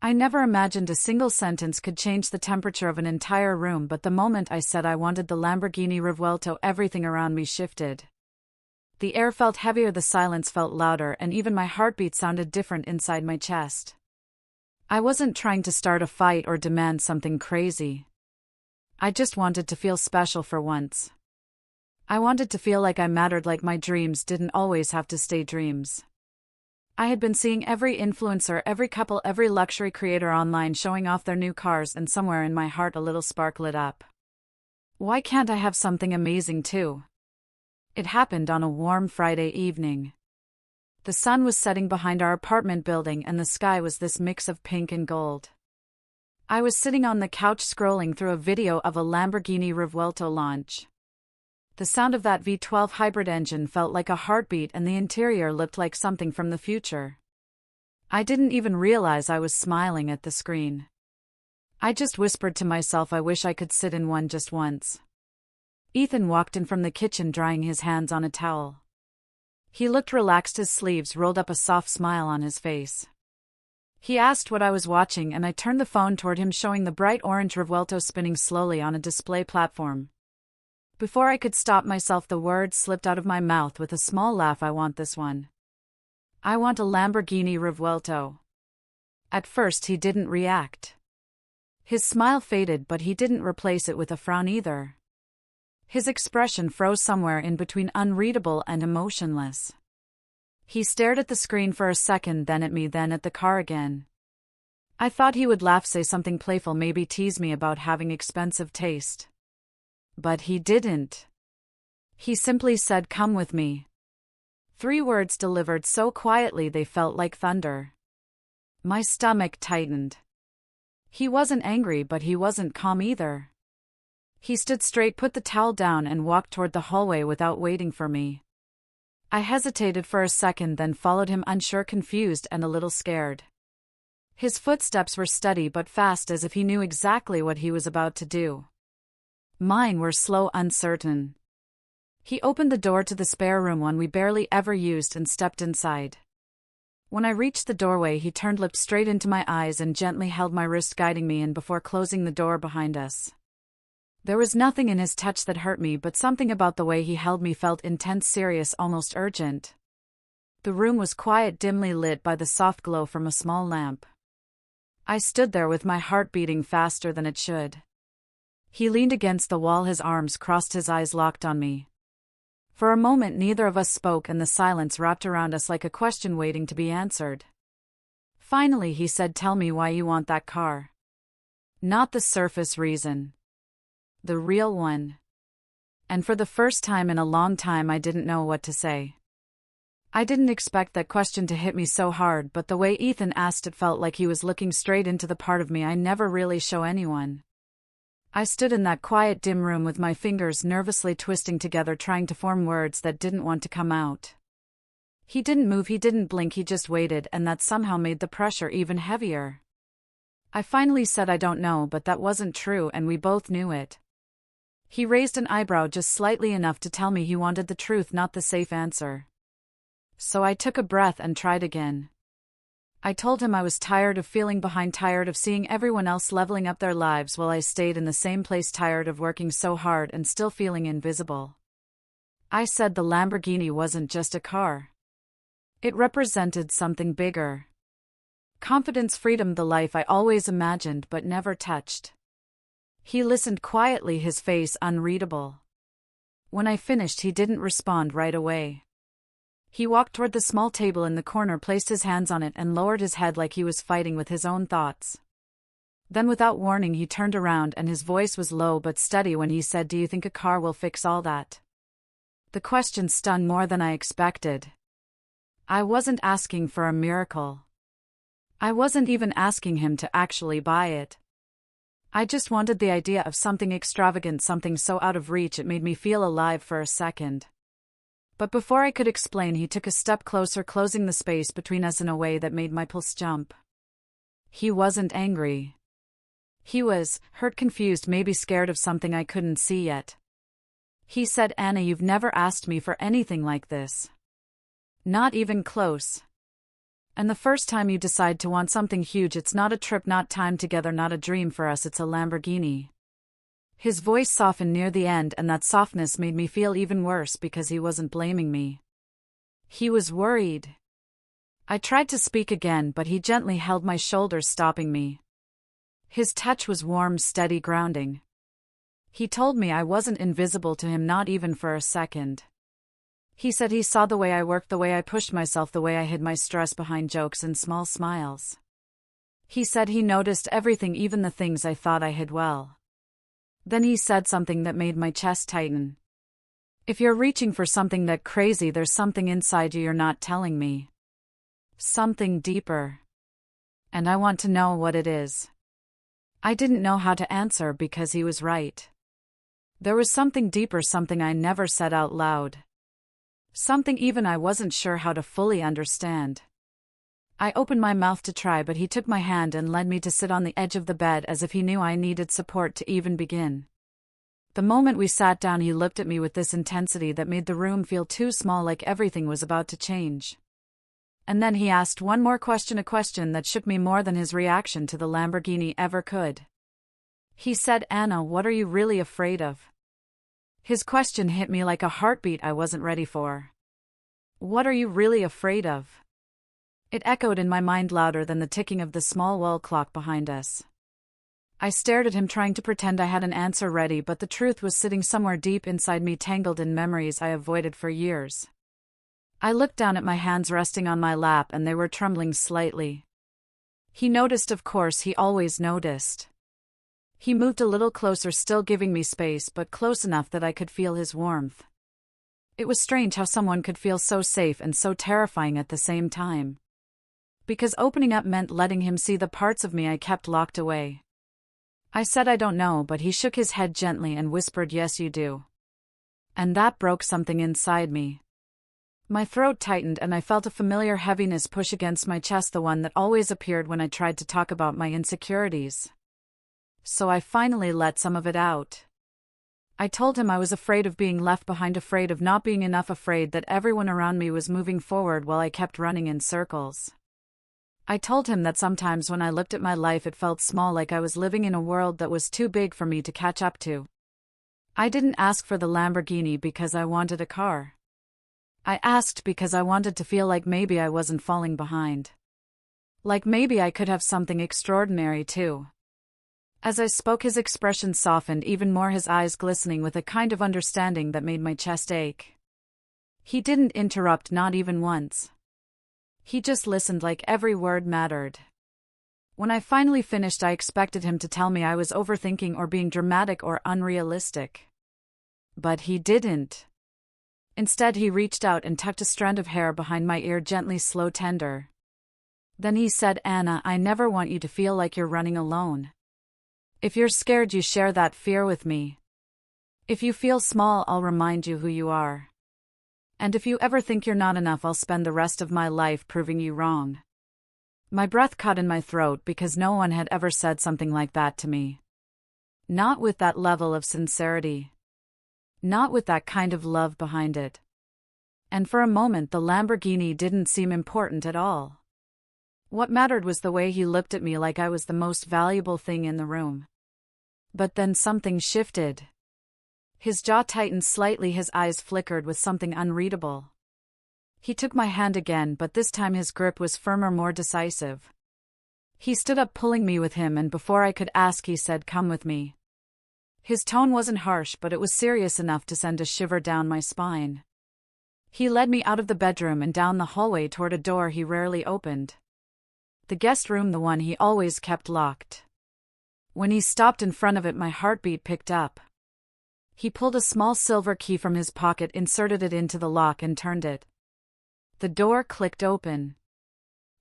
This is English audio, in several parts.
I never imagined a single sentence could change the temperature of an entire room, but the moment I said I wanted the Lamborghini Revuelto, everything around me shifted. The air felt heavier, the silence felt louder, and even my heartbeat sounded different inside my chest. I wasn't trying to start a fight or demand something crazy. I just wanted to feel special for once. I wanted to feel like I mattered, like my dreams didn't always have to stay dreams. I had been seeing every influencer, every couple, every luxury creator online showing off their new cars, and somewhere in my heart a little spark lit up. Why can't I have something amazing too? It happened on a warm Friday evening. The sun was setting behind our apartment building and the sky was this mix of pink and gold. I was sitting on the couch scrolling through a video of a Lamborghini Revuelto launch. The sound of that V12 hybrid engine felt like a heartbeat, and the interior looked like something from the future. I didn't even realize I was smiling at the screen. I just whispered to myself, I wish I could sit in one just once. Ethan walked in from the kitchen drying his hands on a towel. He looked relaxed, his sleeves rolled up, a soft smile on his face. He asked what I was watching, and I turned the phone toward him, showing the bright orange Revuelto spinning slowly on a display platform. Before I could stop myself, the words slipped out of my mouth with a small laugh. I want this one. I want a Lamborghini Revuelto. At first he didn't react. His smile faded, but he didn't replace it with a frown either. His expression froze somewhere in between unreadable and emotionless. He stared at the screen for a second, then at me, then at the car again. I thought he would laugh, say something playful, maybe tease me about having expensive taste. But he didn't. He simply said, "Come with me." 3 words delivered so quietly they felt like thunder. My stomach tightened. He wasn't angry, but he wasn't calm either. He stood straight, put the towel down, and walked toward the hallway without waiting for me. I hesitated for a second, then followed him, unsure, confused, and a little scared. His footsteps were steady but fast, as if he knew exactly what he was about to do. Mine were slow, uncertain. He opened the door to the spare room, one we barely ever used, and stepped inside. When I reached the doorway, he turned, looked straight into my eyes, and gently held my wrist, guiding me in before closing the door behind us. There was nothing in his touch that hurt me, but something about the way he held me felt intense, serious, almost urgent. The room was quiet, dimly lit by the soft glow from a small lamp. I stood there with my heart beating faster than it should. He leaned against the wall, his arms crossed, his eyes locked on me. For a moment neither of us spoke, and the silence wrapped around us like a question waiting to be answered. Finally he said, "Tell me why you want that car." Not the surface reason. The real one. And for the first time in a long time I didn't know what to say. I didn't expect that question to hit me so hard, but the way Ethan asked it felt like he was looking straight into the part of me I never really show anyone. I stood in that quiet, dim room with my fingers nervously twisting together, trying to form words that didn't want to come out. He didn't move, he didn't blink, he just waited, and that somehow made the pressure even heavier. I finally said, "I don't know," but that wasn't true, and we both knew it. He raised an eyebrow just slightly, enough to tell me he wanted the truth, not the safe answer. So I took a breath and tried again. I told him I was tired of feeling behind, tired of seeing everyone else leveling up their lives while I stayed in the same place, tired of working so hard and still feeling invisible. I said the Lamborghini wasn't just a car. It represented something bigger. Confidence, freedom, the life I always imagined but never touched. He listened quietly, his face unreadable. When I finished, he didn't respond right away. He walked toward the small table in the corner, placed his hands on it, and lowered his head like he was fighting with his own thoughts. Then without warning he turned around, and his voice was low but steady when he said, "Do you think a car will fix all that?" The question stung more than I expected. I wasn't asking for a miracle. I wasn't even asking him to actually buy it. I just wanted the idea of something extravagant, something so out of reach it made me feel alive for a second. But before I could explain, he took a step closer, closing the space between us in a way that made my pulse jump. He wasn't angry. He was hurt, confused, maybe scared of something I couldn't see yet. He said, "Anna, you've never asked me for anything like this. Not even close." And the first time you decide to want something huge, it's not a trip, not time together, not a dream for us, it's a Lamborghini. His voice softened near the end, and that softness made me feel even worse because he wasn't blaming me. He was worried. I tried to speak again, but he gently held my shoulders, stopping me. His touch was warm, steady, grounding. He told me I wasn't invisible to him, not even for a second. He said he saw the way I worked, the way I pushed myself, the way I hid my stress behind jokes and small smiles. He said he noticed everything, even the things I thought I hid well. Then he said something that made my chest tighten. If you're reaching for something that crazy, there's something inside you you're not telling me. Something deeper. And I want to know what it is. I didn't know how to answer because he was right. There was something deeper, something I never said out loud. Something even I wasn't sure how to fully understand. I opened my mouth to try, but he took my hand and led me to sit on the edge of the bed as if he knew I needed support to even begin. The moment we sat down, he looked at me with this intensity that made the room feel too small, like everything was about to change. And then he asked one more question, a question that shook me more than his reaction to the Lamborghini ever could. He said, "Anna, what are you really afraid of?" His question hit me like a heartbeat I wasn't ready for. What are you really afraid of? It echoed in my mind louder than the ticking of the small wall clock behind us. I stared at him, trying to pretend I had an answer ready, but the truth was sitting somewhere deep inside me, tangled in memories I avoided for years. I looked down at my hands resting on my lap, and they were trembling slightly. He noticed, of course, he always noticed. He moved a little closer, still giving me space, but close enough that I could feel his warmth. It was strange how someone could feel so safe and so terrifying at the same time. Because opening up meant letting him see the parts of me I kept locked away. I said, "I don't know," but he shook his head gently and whispered, "Yes, you do." And that broke something inside me. My throat tightened and I felt a familiar heaviness push against my chest, the one that always appeared when I tried to talk about my insecurities. So I finally let some of it out. I told him I was afraid of being left behind, afraid of not being enough, afraid that everyone around me was moving forward while I kept running in circles. I told him that sometimes when I looked at my life, it felt small, like I was living in a world that was too big for me to catch up to. I didn't ask for the Lamborghini because I wanted a car. I asked because I wanted to feel like maybe I wasn't falling behind. Like maybe I could have something extraordinary too. As I spoke, his expression softened even more, his eyes glistening with a kind of understanding that made my chest ache. He didn't interrupt, not even once. He just listened, like every word mattered. When I finally finished, I expected him to tell me I was overthinking or being dramatic or unrealistic. But he didn't. Instead, he reached out and tucked a strand of hair behind my ear, gently, slow, tender. Then he said, "Anna, I never want you to feel like you're running alone. If you're scared, you share that fear with me. If you feel small, I'll remind you who you are. And if you ever think you're not enough, I'll spend the rest of my life proving you wrong." My breath caught in my throat because no one had ever said something like that to me. Not with that level of sincerity. Not with that kind of love behind it. And for a moment, the Lamborghini didn't seem important at all. What mattered was the way he looked at me, like I was the most valuable thing in the room. But then something shifted. His jaw tightened slightly, his eyes flickered with something unreadable. He took my hand again, but this time his grip was firmer, more decisive. He stood up, pulling me with him, and before I could ask, he said, "Come with me." His tone wasn't harsh, but it was serious enough to send a shiver down my spine. He led me out of the bedroom and down the hallway toward a door he rarely opened. The guest room, the one he always kept locked. When he stopped in front of it, my heartbeat picked up. He pulled a small silver key from his pocket, inserted it into the lock, and turned it. The door clicked open.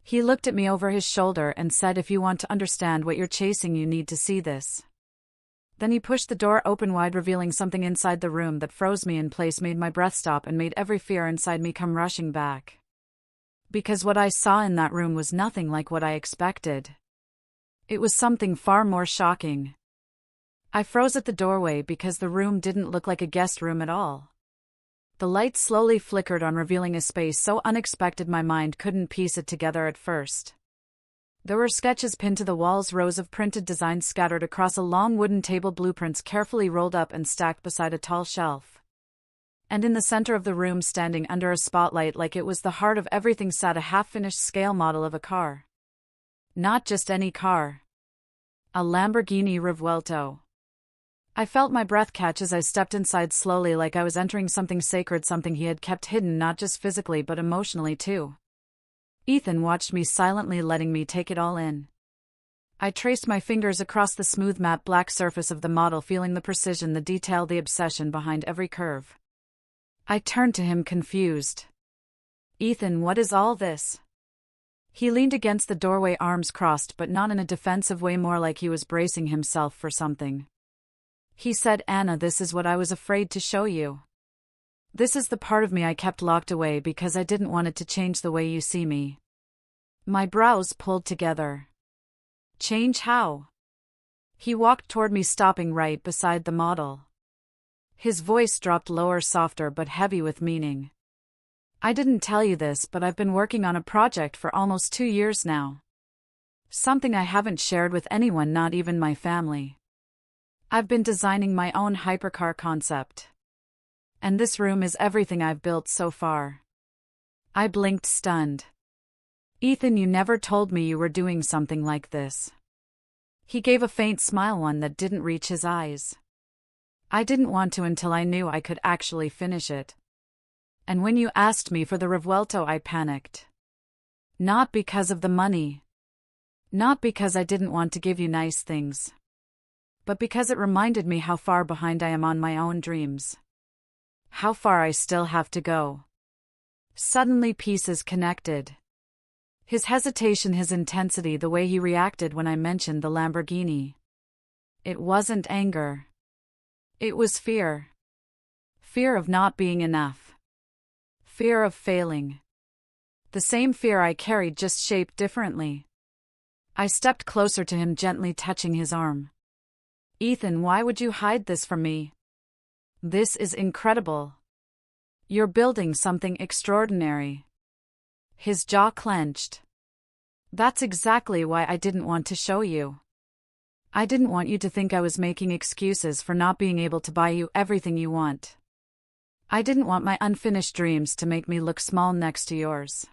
He looked at me over his shoulder and said, "If you want to understand what you're chasing, you need to see this." Then he pushed the door open wide, revealing something inside the room that froze me in place, made my breath stop, and made every fear inside me come rushing back. Because what I saw in that room was nothing like what I expected. It was something far more shocking. I froze at the doorway because the room didn't look like a guest room at all. The light slowly flickered on, revealing a space so unexpected my mind couldn't piece it together at first. There were sketches pinned to the walls, rows of printed designs scattered across a long wooden table, blueprints carefully rolled up and stacked beside a tall shelf. And in the center of the room, standing under a spotlight like it was the heart of everything, sat a half-finished scale model of a car. Not just any car. A Lamborghini Revuelto. I felt my breath catch as I stepped inside slowly, like I was entering something sacred, something he had kept hidden not just physically but emotionally too. Ethan watched me silently, letting me take it all in. I traced my fingers across the smooth matte black surface of the model, feeling the precision, the detail, the obsession behind every curve. I turned to him, confused. "Ethan, what is all this?" He leaned against the doorway, arms crossed, but not in a defensive way, more like he was bracing himself for something. He said, "Anna, this is what I was afraid to show you. This is the part of me I kept locked away because I didn't want it to change the way you see me." My brows pulled together. "Change how?" He walked toward me, stopping right beside the model. His voice dropped lower, softer but heavy with meaning. "I didn't tell you this, but I've been working on a project for almost 2 years now. Something I haven't shared with anyone, not even my family. I've been designing my own hypercar concept. And this room is everything I've built so far." I blinked, stunned. "Ethan, you never told me you were doing something like this." He gave a faint smile, one that didn't reach his eyes. "I didn't want to until I knew I could actually finish it. And when you asked me for the Revuelto, I panicked. Not because of the money. Not because I didn't want to give you nice things. But because it reminded me how far behind I am on my own dreams. How far I still have to go." Suddenly pieces connected. His hesitation, his intensity, the way he reacted when I mentioned the Lamborghini. It wasn't anger. It was fear. Fear of not being enough. Fear of failing. The same fear I carried, just shaped differently. I stepped closer to him, gently touching his arm. "Ethan, why would you hide this from me? This is incredible. You're building something extraordinary." His jaw clenched. "That's exactly why I didn't want to show you. I didn't want you to think I was making excuses for not being able to buy you everything you want. I didn't want my unfinished dreams to make me look small next to yours."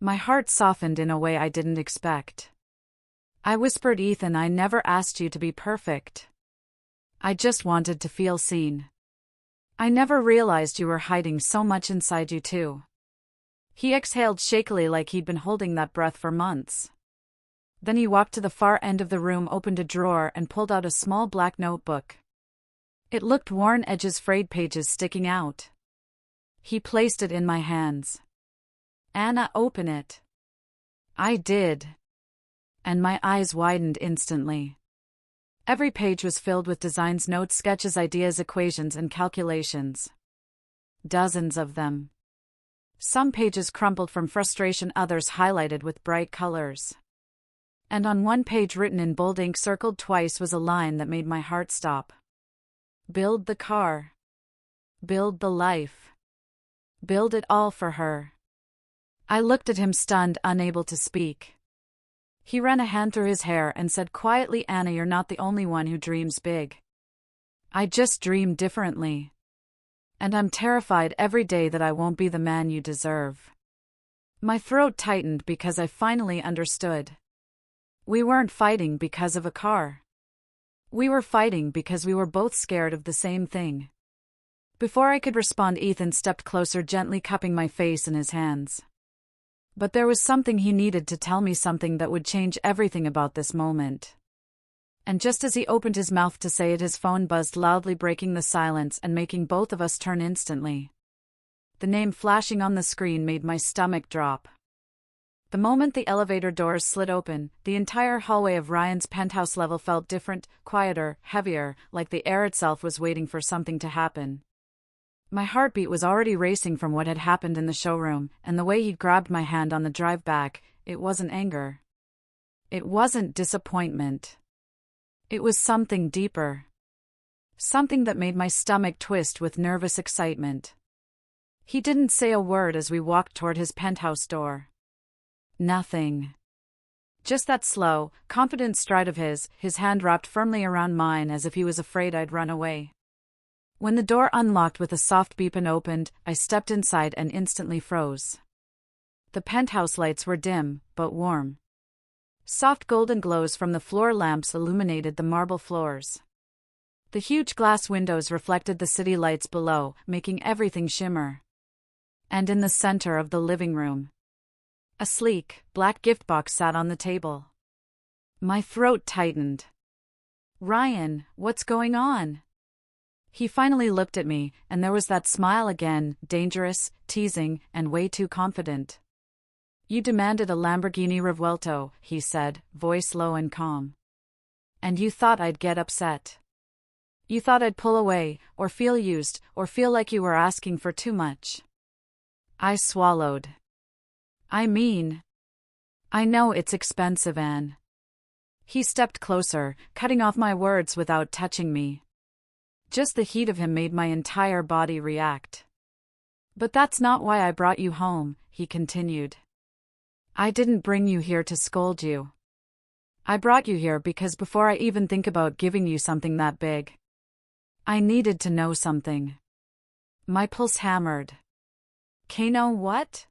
My heart softened in a way I didn't expect. I whispered, "Ethan, I never asked you to be perfect. I just wanted to feel seen. I never realized you were hiding so much inside you too." He exhaled shakily, like he'd been holding that breath for months. Then he walked to the far end of the room, opened a drawer, and pulled out a small black notebook. It looked worn, edges frayed, pages sticking out. He placed it in my hands. "Anna, open it." I did. And my eyes widened instantly. Every page was filled with designs, notes, sketches, ideas, equations, and calculations. Dozens of them. Some pages crumpled from frustration, others highlighted with bright colors. And on one page, written in bold ink, circled twice, was a line that made my heart stop. "Build the car. Build the life. Build it all for her." I looked at him, stunned, unable to speak. He ran a hand through his hair and said quietly, "Anna, you're not the only one who dreams big. I just dream differently. And I'm terrified every day that I won't be the man you deserve." My throat tightened because I finally understood. We weren't fighting because of a car. We were fighting because we were both scared of the same thing. Before I could respond, Ethan stepped closer, gently cupping my face in his hands. But there was something he needed to tell me, something that would change everything about this moment. And just as he opened his mouth to say it, his phone buzzed loudly, breaking the silence and making both of us turn instantly. The name flashing on the screen made my stomach drop. The moment the elevator doors slid open, the entire hallway of Ryan's penthouse level felt different, quieter, heavier, like the air itself was waiting for something to happen. My heartbeat was already racing from what had happened in the showroom, and the way he'd grabbed my hand on the drive back, it wasn't anger. It wasn't disappointment. It was something deeper. Something that made my stomach twist with nervous excitement. He didn't say a word as we walked toward his penthouse door. Nothing. Just that slow, confident stride of his hand wrapped firmly around mine as if he was afraid I'd run away. When the door unlocked with a soft beep and opened, I stepped inside and instantly froze. The penthouse lights were dim, but warm. Soft golden glows from the floor lamps illuminated the marble floors. The huge glass windows reflected the city lights below, making everything shimmer. And in the center of the living room, a sleek, black gift box sat on the table. My throat tightened. "Ryan, what's going on?" He finally looked at me, and there was that smile again, dangerous, teasing, and way too confident. "You demanded a Lamborghini Revuelto," he said, voice low and calm. "And you thought I'd get upset. You thought I'd pull away, or feel used, or feel like you were asking for too much." I swallowed. "I mean, I know it's expensive, Anne." He stepped closer, cutting off my words without touching me. Just the heat of him made my entire body react. "But that's not why I brought you home," he continued. "I didn't bring you here to scold you. I brought you here because before I even think about giving you something that big, I needed to know something." My pulse hammered. "Kano, what?"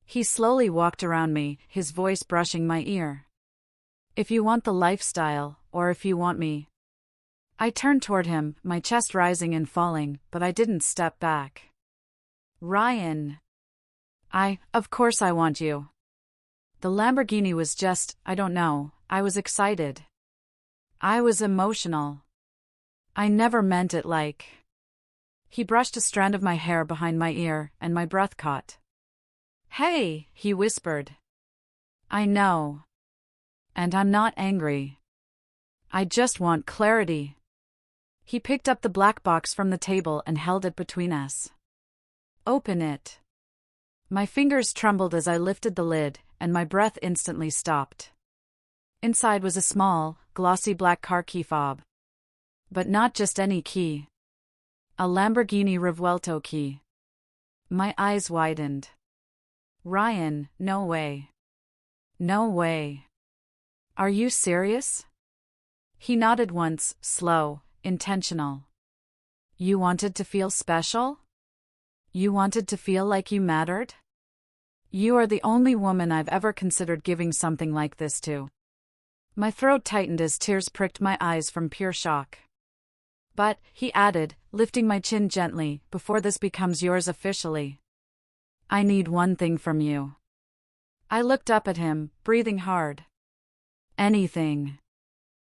He slowly walked around me, his voice brushing my ear. "If you want the lifestyle, or if you want me." I turned toward him, my chest rising and falling, but I didn't step back. "Ryan. Of course I want you." The Lamborghini was just, I don't know, I was excited. I was emotional. I never meant it like. He brushed a strand of my hair behind my ear, and my breath caught. "Hey," he whispered. "I know. And I'm not angry. I just want clarity." He picked up the black box from the table and held it between us. "Open it." My fingers trembled as I lifted the lid, and my breath instantly stopped. Inside was a small, glossy black car key fob. But not just any key. A Lamborghini Revuelto key. My eyes widened. "Ryan, no way. No way. Are you serious?" He nodded once, slow, intentional. "You wanted to feel special? You wanted to feel like you mattered? You are the only woman I've ever considered giving something like this to." My throat tightened as tears pricked my eyes from pure shock. "But," he added, lifting my chin gently, "before this becomes yours officially, I need one thing from you." I looked up at him, breathing hard. "Anything."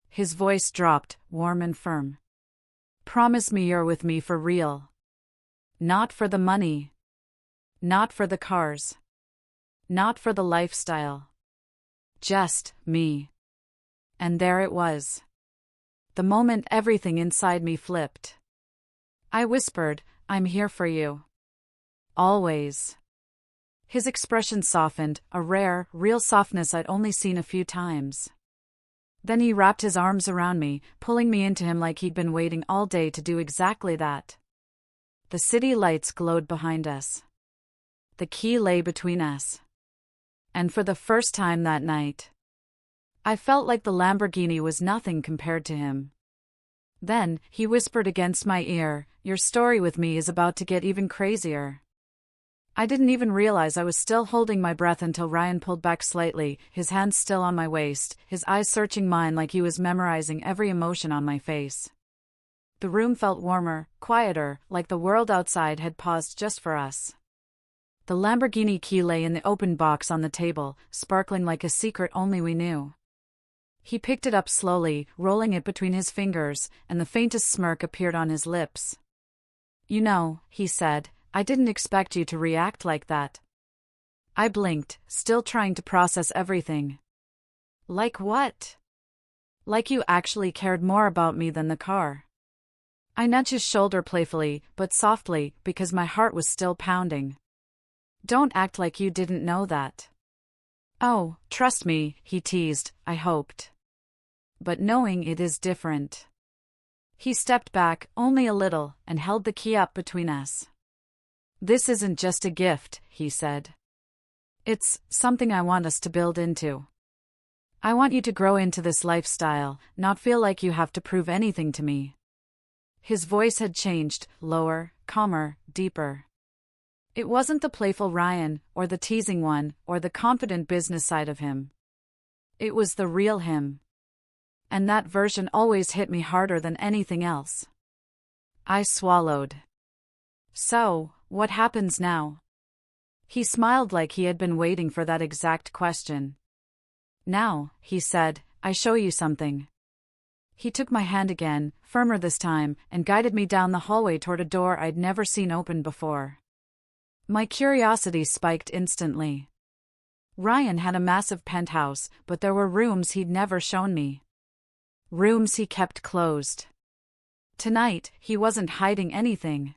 His voice dropped, warm and firm. "Promise me you're with me for real. Not for the money. Not for the cars. Not for the lifestyle. Just me." And there it was. The moment everything inside me flipped. I whispered, "I'm here for you. Always." His expression softened, a rare, real softness I'd only seen a few times. Then he wrapped his arms around me, pulling me into him like he'd been waiting all day to do exactly that. The city lights glowed behind us. The key lay between us. And for the first time that night, I felt like the Lamborghini was nothing compared to him. Then, he whispered against my ear, "Your story with me is about to get even crazier." I didn't even realize I was still holding my breath until Ryan pulled back slightly, his hands still on my waist, his eyes searching mine like he was memorizing every emotion on my face. The room felt warmer, quieter, like the world outside had paused just for us. The Lamborghini key lay in the open box on the table, sparkling like a secret only we knew. He picked it up slowly, rolling it between his fingers, and the faintest smirk appeared on his lips. "You know," he said, "I didn't expect you to react like that." I blinked, still trying to process everything. "Like what?" "Like you actually cared more about me than the car." I nudged his shoulder playfully, but softly, because my heart was still pounding. "Don't act like you didn't know that." "Oh, trust me," he teased, I hoped. "But knowing it is different." He stepped back, only a little, and held the key up between us. This isn't just a gift, he said. It's something I want us to build into. I want you to grow into this lifestyle, not feel like you have to prove anything to me. His voice had changed, lower, calmer, deeper. It wasn't the playful Ryan, or the teasing one, or the confident business side of him. It was the real him. And that version always hit me harder than anything else. I swallowed. So, what happens now? He smiled like he had been waiting for that exact question. Now, he said, I show you something. He took my hand again, firmer this time, and guided me down the hallway toward a door I'd never seen open before. My curiosity spiked instantly. Ryan had a massive penthouse, but there were rooms he'd never shown me. Rooms he kept closed. Tonight, he wasn't hiding anything.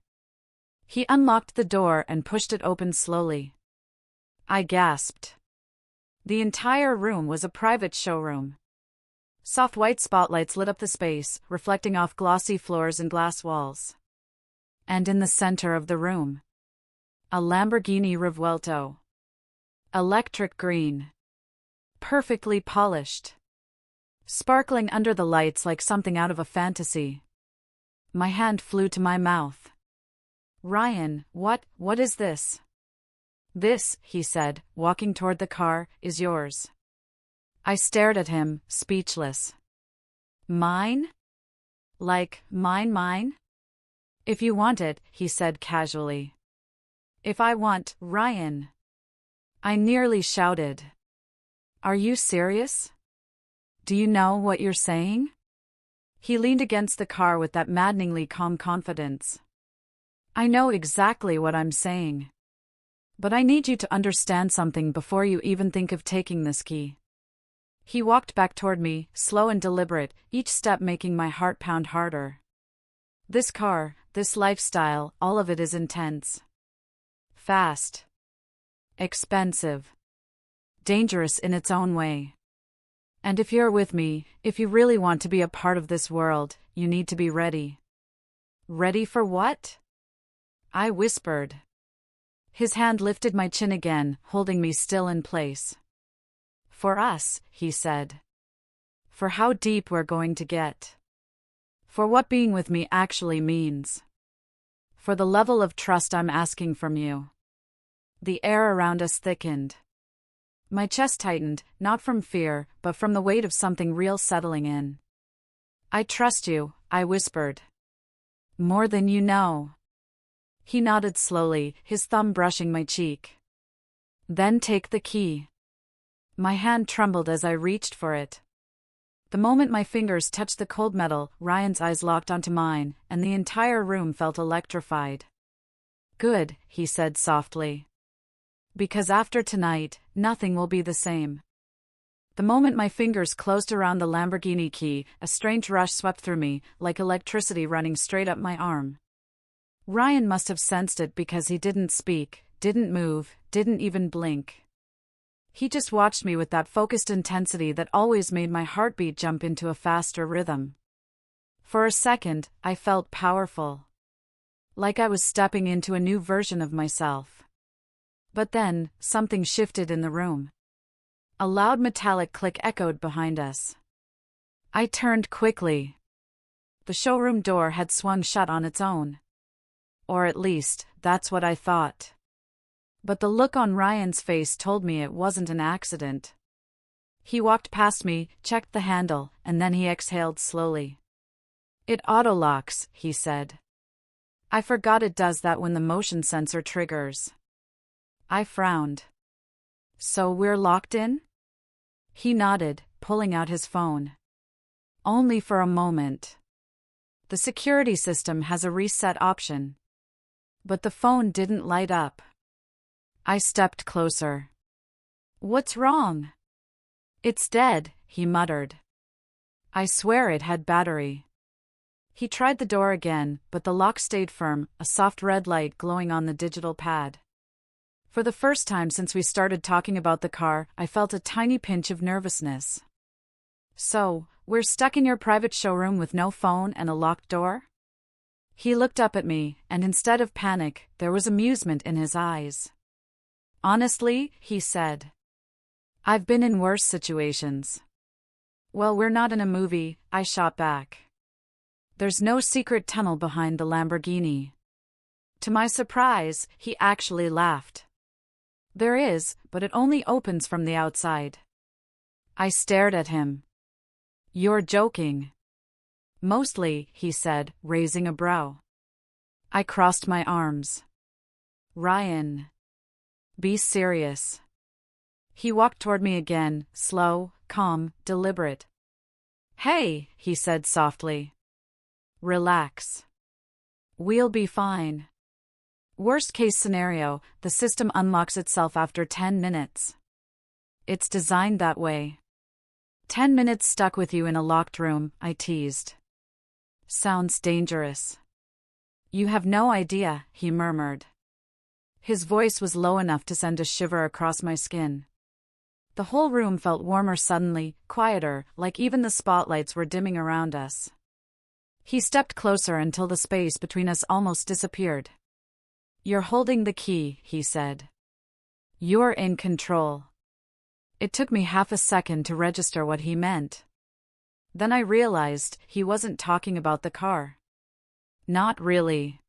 He unlocked the door and pushed it open slowly. I gasped. The entire room was a private showroom. Soft white spotlights lit up the space, reflecting off glossy floors and glass walls. And in the center of the room, a Lamborghini Revuelto. Electric green. Perfectly polished. Sparkling under the lights like something out of a fantasy. My hand flew to my mouth. Ryan, what is this? This, he said, walking toward the car, is yours. I stared at him, speechless. Mine? Like, mine? If you want it, he said casually. If I want, Ryan. I nearly shouted. Are you serious? Do you know what you're saying? He leaned against the car with that maddeningly calm confidence. I know exactly what I'm saying. But I need you to understand something before you even think of taking this key. He walked back toward me, slow and deliberate, each step making my heart pound harder. This car, this lifestyle, all of it is intense. Fast. Expensive. Dangerous in its own way. And if you're with me, if you really want to be a part of this world, you need to be ready. Ready for what? I whispered. His hand lifted my chin again, holding me still in place. For us, he said. For how deep we're going to get. For what being with me actually means. For the level of trust I'm asking from you. The air around us thickened. My chest tightened, not from fear, but from the weight of something real settling in. I trust you, I whispered. More than you know. He nodded slowly, his thumb brushing my cheek. Then take the key. My hand trembled as I reached for it. The moment my fingers touched the cold metal, Ryan's eyes locked onto mine, and the entire room felt electrified. Good, he said softly. Because after tonight, nothing will be the same. The moment my fingers closed around the Lamborghini key, a strange rush swept through me, like electricity running straight up my arm. Ryan must have sensed it because he didn't speak, didn't move, didn't even blink. He just watched me with that focused intensity that always made my heartbeat jump into a faster rhythm. For a second, I felt powerful. Like I was stepping into a new version of myself. But then, something shifted in the room. A loud metallic click echoed behind us. I turned quickly. The showroom door had swung shut on its own. Or at least, that's what I thought. But the look on Ryan's face told me it wasn't an accident. He walked past me, checked the handle, and then he exhaled slowly. It auto-locks, he said. I forgot it does that when the motion sensor triggers. I frowned. So we're locked in? He nodded, pulling out his phone. Only for a moment. The security system has a reset option. But the phone didn't light up. I stepped closer. What's wrong? It's dead, he muttered. I swear it had battery. He tried the door again, but the lock stayed firm, a soft red light glowing on the digital pad. For the first time since we started talking about the car, I felt a tiny pinch of nervousness. So, we're stuck in your private showroom with no phone and a locked door? He looked up at me, and instead of panic, there was amusement in his eyes. Honestly, he said, I've been in worse situations. Well, we're not in a movie, I shot back. There's no secret tunnel behind the Lamborghini. To my surprise, he actually laughed. There is, but it only opens from the outside. I stared at him. You're joking. Mostly, he said, raising a brow. I crossed my arms. Ryan. Be serious. He walked toward me again, slow, calm, deliberate. Hey, he said softly. Relax. We'll be fine. Worst case scenario, the system unlocks itself after 10 minutes. It's designed that way. 10 minutes stuck with you in a locked room, I teased. Sounds dangerous. You have no idea, he murmured. His voice was low enough to send a shiver across my skin. The whole room felt warmer suddenly, quieter, like even the spotlights were dimming around us. He stepped closer until the space between us almost disappeared. You're holding the key, he said. You're in control. It took me half a second to register what he meant. Then I realized he wasn't talking about the car. Not really.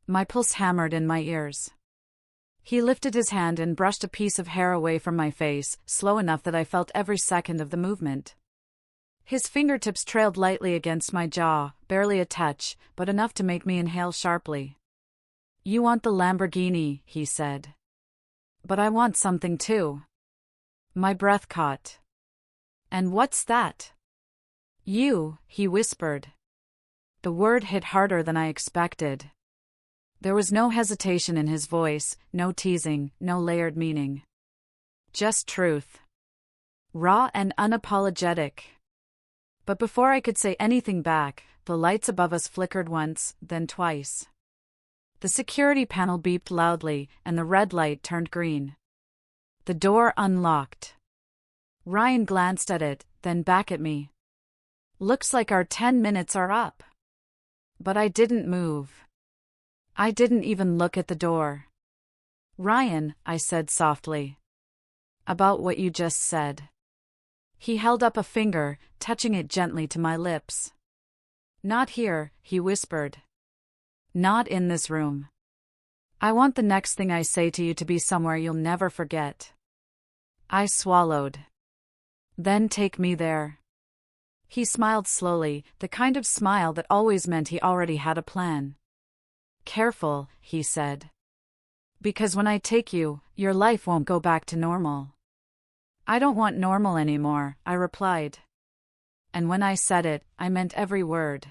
My pulse hammered in my ears. He lifted his hand and brushed a piece of hair away from my face, slow enough that I felt every second of the movement. His fingertips trailed lightly against my jaw, barely a touch, but enough to make me inhale sharply. You want the Lamborghini, he said. But I want something too. My breath caught. And what's that? You, he whispered. The word hit harder than I expected. There was no hesitation in his voice, no teasing, no layered meaning. Just truth. Raw and unapologetic. But before I could say anything back, the lights above us flickered once, then twice. The security panel beeped loudly, and the red light turned green. The door unlocked. Ryan glanced at it, then back at me. Looks like our 10 minutes are up. But I didn't move. I didn't even look at the door. Ryan, I said softly. About what you just said. He held up a finger, touching it gently to my lips. Not here, he whispered. Not in this room. I want the next thing I say to you to be somewhere you'll never forget. I swallowed. Then take me there. He smiled slowly, the kind of smile that always meant he already had a plan. Careful, he said. Because when I take you, your life won't go back to normal. I don't want normal anymore, I replied. And when I said it, I meant every word.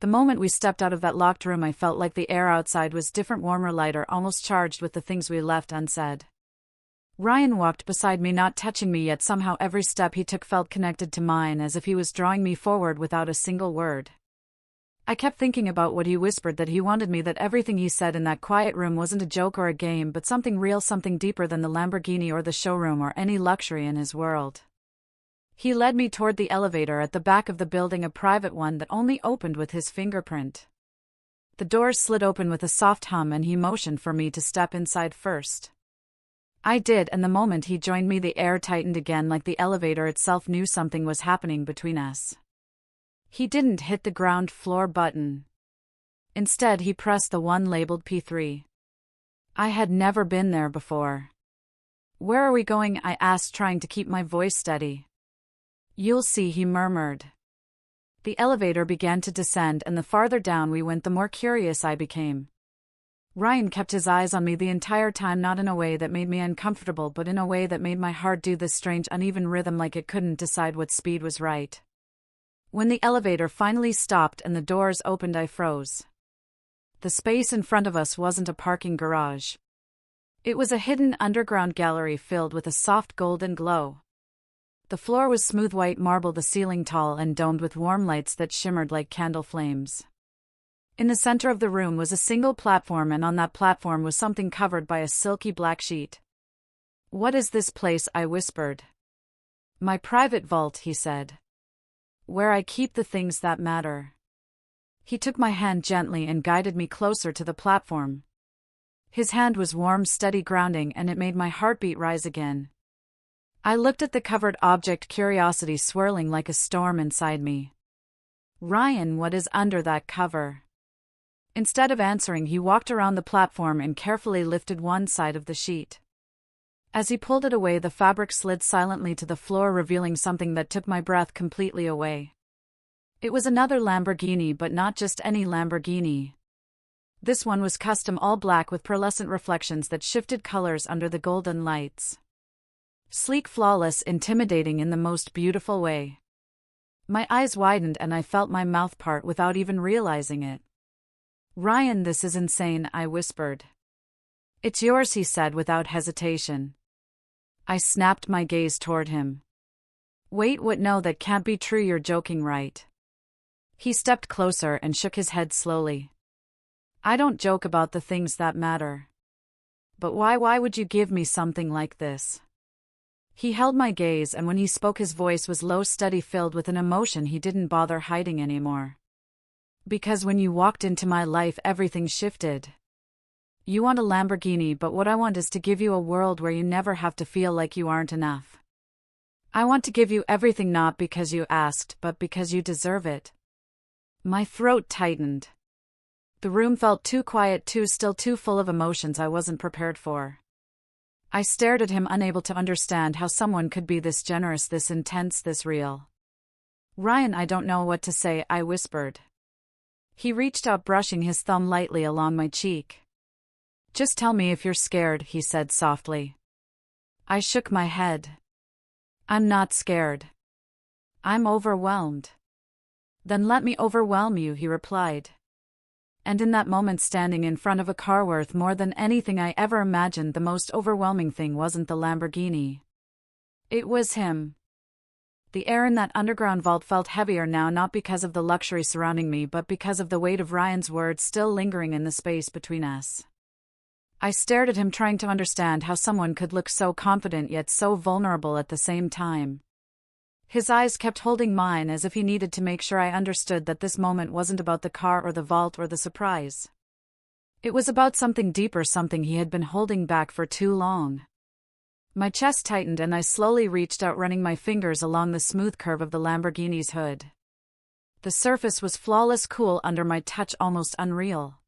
The moment we stepped out of that locked room, I felt like the air outside was different, warmer, lighter, almost charged with the things we left unsaid. Ryan walked beside me, not touching me, yet somehow every step he took felt connected to mine, as if he was drawing me forward without a single word. I kept thinking about what he whispered, that he wanted me, that everything he said in that quiet room wasn't a joke or a game, but something real, something deeper than the Lamborghini or the showroom or any luxury in his world. He led me toward the elevator at the back of the building, a private one that only opened with his fingerprint. The doors slid open with a soft hum, and he motioned for me to step inside first. I did, and the moment he joined me, the air tightened again, like the elevator itself knew something was happening between us. He didn't hit the ground floor button. Instead, he pressed the one labeled P3. I had never been there before. Where are we going? I asked, trying to keep my voice steady. You'll see, he murmured. The elevator began to descend, and the farther down we went, the more curious I became. Ryan kept his eyes on me the entire time, not in a way that made me uncomfortable, but in a way that made my heart do this strange, uneven rhythm, like it couldn't decide what speed was right. When the elevator finally stopped and the doors opened, I froze. The space in front of us wasn't a parking garage. It was a hidden underground gallery filled with a soft golden glow. The floor was smooth white marble, the ceiling tall and domed with warm lights that shimmered like candle flames. In the center of the room was a single platform, and on that platform was something covered by a silky black sheet. What is this place? I whispered. My private vault, he said. Where I keep the things that matter. He took my hand gently and guided me closer to the platform. His hand was warm, steady, grounding, and it made my heartbeat rise again. I looked at the covered object, curiosity swirling like a storm inside me. "Ryan, what is under that cover?" Instead of answering, he walked around the platform and carefully lifted one side of the sheet. As he pulled it away, the fabric slid silently to the floor, revealing something that took my breath completely away. It was another Lamborghini, but not just any Lamborghini. This one was custom, all black with pearlescent reflections that shifted colors under the golden lights. Sleek, flawless, intimidating in the most beautiful way. My eyes widened and I felt my mouth part without even realizing it. "Ryan, this is insane," I whispered. "It's yours," he said without hesitation. I snapped my gaze toward him. "Wait, what? No, that can't be true. You're joking, right?" He stepped closer and shook his head slowly. "I don't joke about the things that matter." "But why would you give me something like this?" He held my gaze, and when he spoke his voice was low, steady, filled with an emotion he didn't bother hiding anymore. "Because when you walked into my life, everything shifted. You want a Lamborghini, but what I want is to give you a world where you never have to feel like you aren't enough. I want to give you everything, not because you asked, but because you deserve it." My throat tightened. The room felt too quiet, too still, too full of emotions I wasn't prepared for. I stared at him, unable to understand how someone could be this generous, this intense, this real. "Ryan, I don't know what to say," I whispered. He reached out, brushing his thumb lightly along my cheek. "Just tell me if you're scared," he said softly. I shook my head. "I'm not scared. I'm overwhelmed." "Then let me overwhelm you," he replied. And in that moment, standing in front of a car worth more than anything I ever imagined, the most overwhelming thing wasn't the Lamborghini. It was him. The air in that underground vault felt heavier now, not because of the luxury surrounding me, but because of the weight of Ryan's words still lingering in the space between us. I stared at him, trying to understand how someone could look so confident yet so vulnerable at the same time. His eyes kept holding mine, as if he needed to make sure I understood that this moment wasn't about the car or the vault or the surprise. It was about something deeper, something he had been holding back for too long. My chest tightened and I slowly reached out, running my fingers along the smooth curve of the Lamborghini's hood. The surface was flawless, cool under my touch, almost unreal.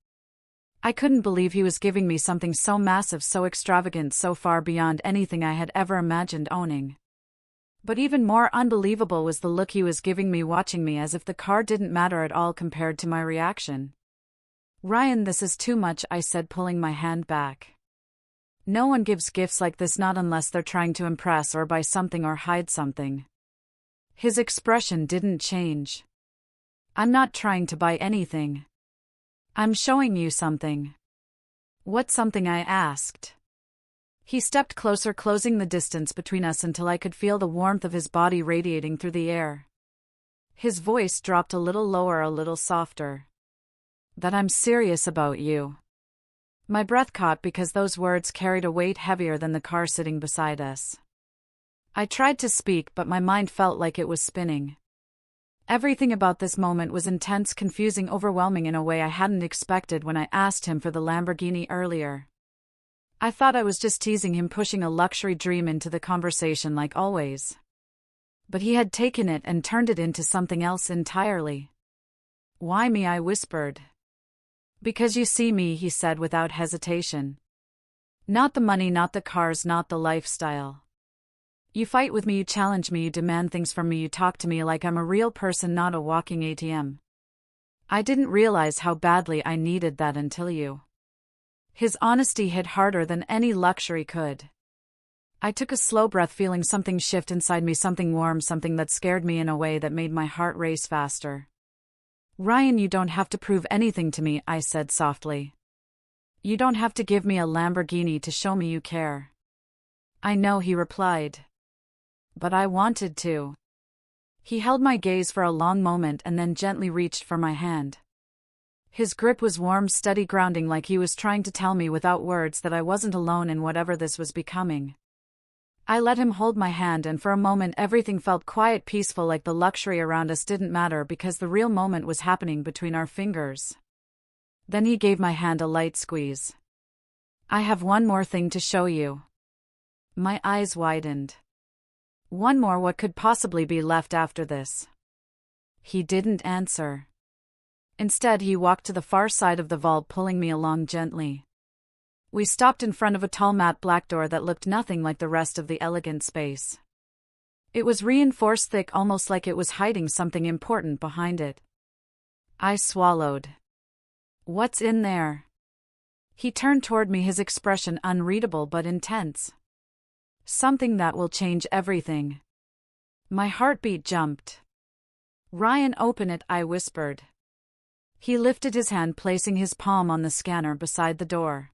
I couldn't believe he was giving me something so massive, so extravagant, so far beyond anything I had ever imagined owning. But even more unbelievable was the look he was giving me, watching me as if the car didn't matter at all compared to my reaction. "Ryan, this is too much," I said, pulling my hand back. "No one gives gifts like this, not unless they're trying to impress or buy something or hide something." His expression didn't change. "I'm not trying to buy anything. I'm showing you something." "What something?" I asked. He stepped closer, closing the distance between us until I could feel the warmth of his body radiating through the air. His voice dropped a little lower, a little softer. "That I'm serious about you." My breath caught because those words carried a weight heavier than the car sitting beside us. I tried to speak, but my mind felt like it was spinning. Everything about this moment was intense, confusing, overwhelming in a way I hadn't expected when I asked him for the Lamborghini earlier. I thought I was just teasing him, pushing a luxury dream into the conversation like always. But he had taken it and turned it into something else entirely. "Why me?" I whispered. "Because you see me," he said without hesitation. "Not the money, not the cars, not the lifestyle. You fight with me, you challenge me, you demand things from me, you talk to me like I'm a real person, not a walking ATM. I didn't realize how badly I needed that until you." His honesty hit harder than any luxury could. I took a slow breath, feeling something shift inside me, something warm, something that scared me in a way that made my heart race faster. "Ryan, you don't have to prove anything to me," I said softly. "You don't have to give me a Lamborghini to show me you care." "I know," he replied. "But I wanted to." He held my gaze for a long moment and then gently reached for my hand. His grip was warm, steady, grounding, like he was trying to tell me without words that I wasn't alone in whatever this was becoming. I let him hold my hand, and for a moment everything felt quiet, peaceful, like the luxury around us didn't matter because the real moment was happening between our fingers. Then he gave my hand a light squeeze. "I have one more thing to show you." My eyes widened. One more? What could possibly be left after this? He didn't answer. Instead, he walked to the far side of the vault, pulling me along gently. We stopped in front of a tall matte black door that looked nothing like the rest of the elegant space. It was reinforced thick, almost like it was hiding something important behind it. I swallowed. "What's in there?" He turned toward me, his expression unreadable but intense. "Something that will change everything." My heartbeat jumped. "Ryan, open it," I whispered. He lifted his hand, placing his palm on the scanner beside the door.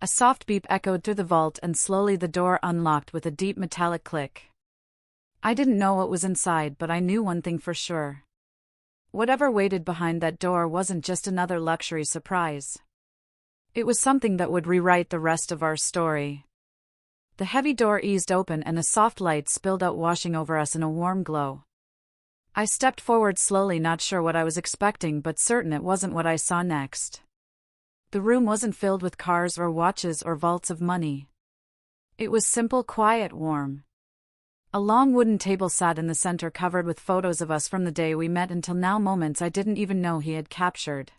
A soft beep echoed through the vault, and slowly the door unlocked with a deep metallic click. I didn't know what was inside, but I knew one thing for sure. Whatever waited behind that door wasn't just another luxury surprise. It was something that would rewrite the rest of our story. The heavy door eased open and a soft light spilled out, washing over us in a warm glow. I stepped forward slowly, not sure what I was expecting, but certain it wasn't what I saw next. The room wasn't filled with cars or watches or vaults of money. It was simple, quiet, warm. A long wooden table sat in the center, covered with photos of us from the day we met until now, moments I didn't even know he had captured.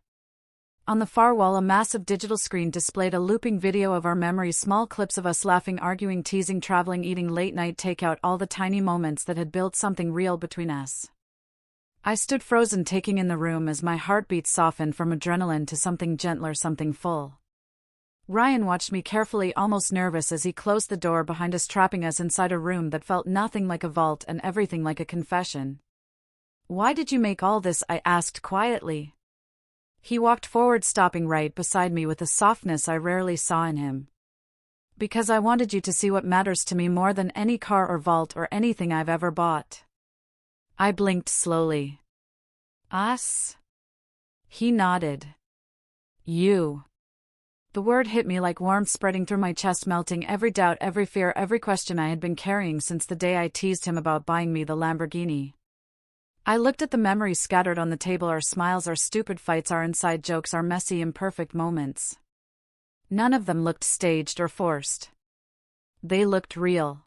On the far wall, a massive digital screen displayed a looping video of our memories, small clips of us laughing, arguing, teasing, traveling, eating late-night takeout, all the tiny moments that had built something real between us. I stood frozen, taking in the room as my heartbeat softened from adrenaline to something gentler, something full. Ryan watched me carefully, almost nervous, as he closed the door behind us, trapping us inside a room that felt nothing like a vault and everything like a confession. "Why did you make all this?" I asked quietly. He walked forward, stopping right beside me with a softness I rarely saw in him. "Because I wanted you to see what matters to me more than any car or vault or anything I've ever bought." I blinked slowly. "Us?" He nodded. "You." The word hit me like warmth, spreading through my chest, melting every doubt, every fear, every question I had been carrying since the day I teased him about buying me the Lamborghini. I looked at the memories scattered on the table, our smiles, our stupid fights, our inside jokes, our messy, imperfect moments. None of them looked staged or forced. They looked real.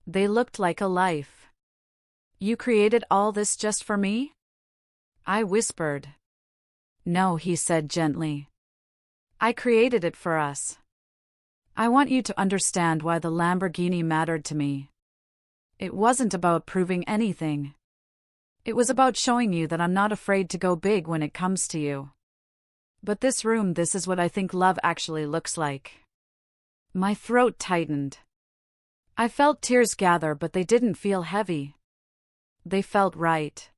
They looked like a life. "You created all this just for me?" I whispered. "No," he said gently. "I created it for us. I want you to understand why the Lamborghini mattered to me. It wasn't about proving anything. It was about showing you that I'm not afraid to go big when it comes to you. But this room, this is what I think love actually looks like." My throat tightened. I felt tears gather, but they didn't feel heavy. They felt right.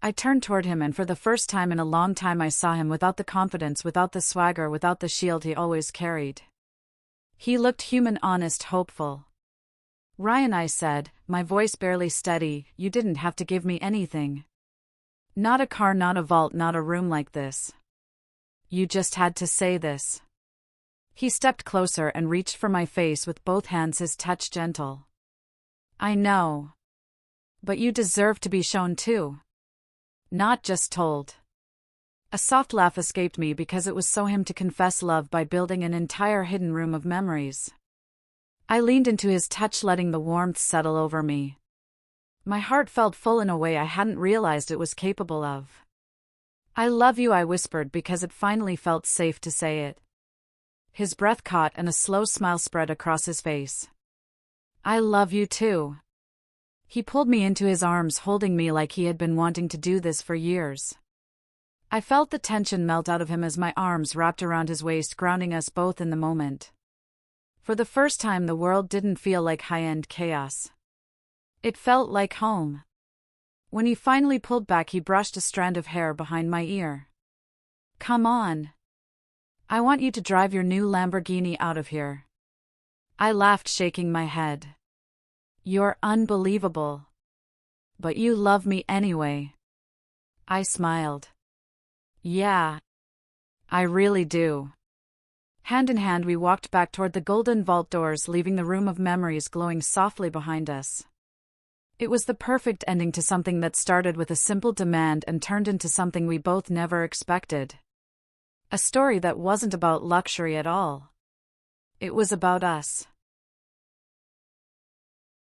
I turned toward him, and for the first time in a long time I saw him without the confidence, without the swagger, without the shield he always carried. He looked human, honest, hopeful. "Ryan," I said, my voice barely steady, "you didn't have to give me anything. Not a car, not a vault, not a room like this. You just had to say this." He stepped closer and reached for my face with both hands, his touch gentle. "I know. But you deserve to be shown too. Not just told." A soft laugh escaped me because it was so him to confess love by building an entire hidden room of memories. I leaned into his touch, letting the warmth settle over me. My heart felt full in a way I hadn't realized it was capable of. "I love you," I whispered because it finally felt safe to say it. His breath caught and a slow smile spread across his face. "I love you too." He pulled me into his arms, holding me like he had been wanting to do this for years. I felt the tension melt out of him as my arms wrapped around his waist, grounding us both in the moment. For the first time, the world didn't feel like high-end chaos. It felt like home. When he finally pulled back, he brushed a strand of hair behind my ear. "Come on. I want you to drive your new Lamborghini out of here." I laughed, shaking my head. "You're unbelievable. But you love me anyway." I smiled. "Yeah. I really do." Hand in hand we walked back toward the golden vault doors, leaving the room of memories glowing softly behind us. It was the perfect ending to something that started with a simple demand and turned into something we both never expected. A story that wasn't about luxury at all. It was about us.